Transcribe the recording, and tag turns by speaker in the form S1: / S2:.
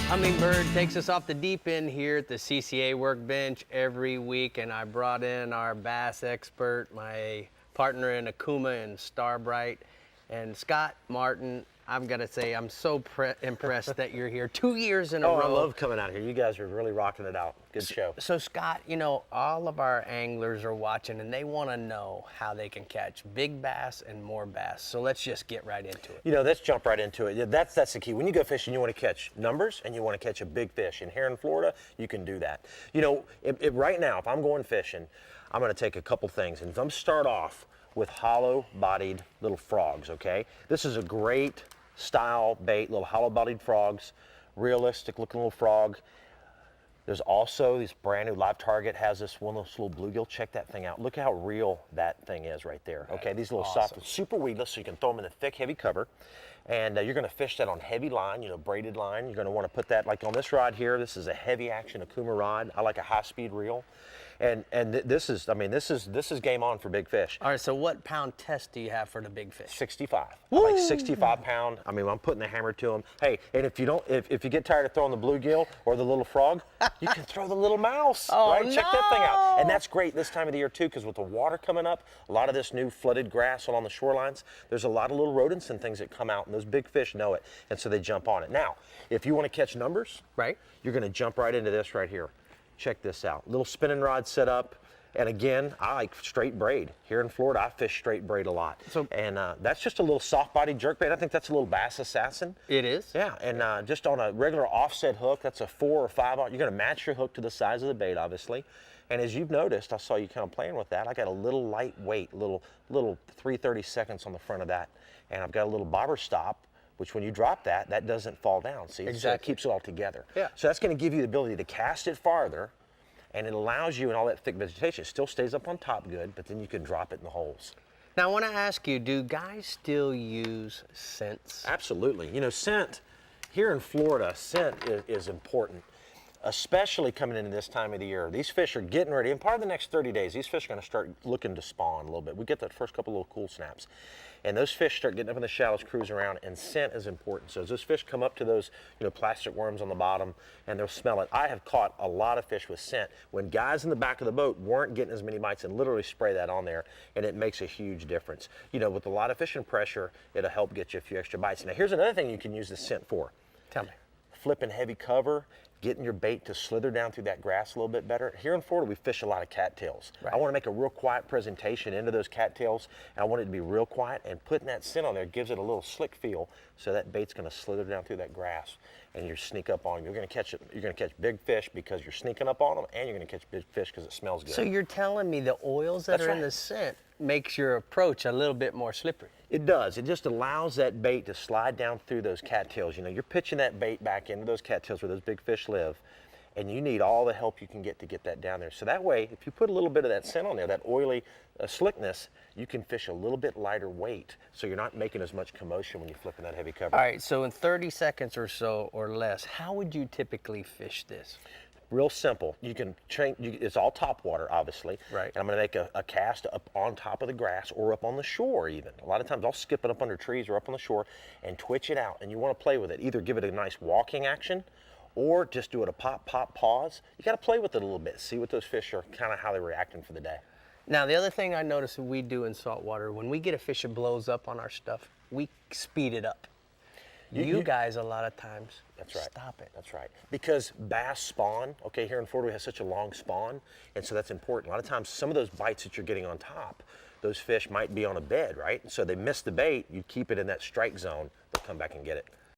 S1: Hummingbird takes us off the deep end here at the CCA workbench every week, and I brought in our bass expert, my partner in Akuma and Starbright, and Scott Martin. I've got to say, I'm so impressed that you're here 2 years in a row.
S2: I love coming out here. You guys are really rocking it out. Good show.
S1: So Scott, you know, all of our anglers are watching and they want to know how they can catch big bass and more bass. So let's just get right into it.
S2: You know, let's jump right into it. Yeah, that's the key. When you go fishing, you want to catch numbers and you want to catch a big fish. And here in Florida, you can do that. You know, right now, if I'm going fishing, I'm going to take a couple things. And I'm going to start off with hollow-bodied little frogs, okay? This is a great style bait, little hollow-bodied frogs, realistic looking little frog. There's also this brand new Live Target has this one little bluegill. Check that thing out. Look how real that thing is right there. Okay, these little soft, super weedless, so you can throw them in a thick, heavy cover. And you're gonna fish that on heavy line, you know, braided line. You're gonna wanna put that, like on this rod here, this is a heavy action Akuma rod. I like a high speed reel. And this is, I mean, this is game on for big fish.
S1: All right, so what pound test do you have for the big fish?
S2: 65. I like 65 pound. I mean, I'm putting the hammer to them. Hey, and if you get tired of throwing the bluegill or the little frog, you can throw the little mouse, right?
S1: No.
S2: Check that thing out. And that's great this time of the year too, because with the water coming up, a lot of this new flooded grass along the shorelines, there's a lot of little rodents and things that come out, and those big fish know it, and so they jump on it. Now, if you want to catch numbers,
S1: right,
S2: you're going to jump right into this right here. Check this out. Little spinning rod set up. And again, I like straight braid. Here in Florida, I fish straight braid a lot. And that's just a little soft-bodied jerkbait. I think that's a little bass assassin.
S1: It is?
S2: Yeah, and just on a regular offset hook, that's a 4 or 5 aught. You're gonna match your hook to the size of the bait, obviously. And as you've noticed, I saw you kind of playing with that. I got a little lightweight, little 3/32 on the front of that. And I've got a little bobber stop, which when you drop that, that doesn't fall down, see?
S1: Exactly.
S2: So it keeps it all together.
S1: Yeah.
S2: So that's gonna give you the ability to cast it farther, and it allows you in all that thick vegetation. It still stays up on top good, but then you can drop it in the holes.
S1: Now I want to ask you, do guys still use scents?
S2: Absolutely. You know, scent, here in Florida, scent is important, especially coming into this time of the year. These fish are getting ready, and part of the next 30 days, these fish are gonna start looking to spawn a little bit. We get that first couple little cool snaps. And those fish start getting up in the shallows, cruising around, and scent is important. So as those fish come up to those, you know, plastic worms on the bottom, and they'll smell it. I have caught a lot of fish with scent when guys in the back of the boat weren't getting as many bites, and literally spray that on there, and it makes a huge difference. You know, with a lot of fishing pressure, it'll help get you a few extra bites. Now here's another thing you can use the scent for.
S1: Tell me.
S2: Flipping heavy cover, getting your bait to slither down through that grass a little bit better. Here in Florida, we fish a lot of cattails.
S1: Right.
S2: I want to make a real quiet presentation into those cattails, and I want it to be real quiet, and putting that scent on there gives it a little slick feel, so that bait's going to slither down through that grass, and you sneak up on them. You're going to catch it. You're going to catch big fish because you're sneaking up on them, and you're going to catch big fish because it smells good.
S1: So you're telling me the oils that are in the scent makes your approach a little bit more slippery?
S2: It does. It just allows that bait to slide down through those cattails. You know, you're pitching that bait back into those cattails where those big fish live, and you need all the help you can get to get that down there. So that way, if you put a little bit of that scent on there, that oily slickness, you can fish a little bit lighter weight, so you're not making as much commotion when you're flipping that heavy cover.
S1: All right, so in 30 seconds or so or less, how would you typically fish this?
S2: Real simple. You can train, it's all top water, obviously.
S1: Right.
S2: And I'm gonna make a cast up on top of the grass or up on the shore even. A lot of times I'll skip it up under trees or up on the shore and twitch it out. And you wanna play with it. Either give it a nice walking action or just do it a pop, pop, pause. You gotta play with it a little bit. See what those fish are, kind of how they're reacting for the day.
S1: Now, the other thing I notice that we do in saltwater, when we get a fish that blows up on our stuff, we speed it up. You guys, a lot of times, stop it.
S2: That's right. Because bass spawn, okay, here in Florida we have such a long spawn, and so that's important. A lot of times, some of those bites that you're getting on top, those fish might be on a bed, right? So they miss the bait, you keep it in that strike zone, they'll come back and get it.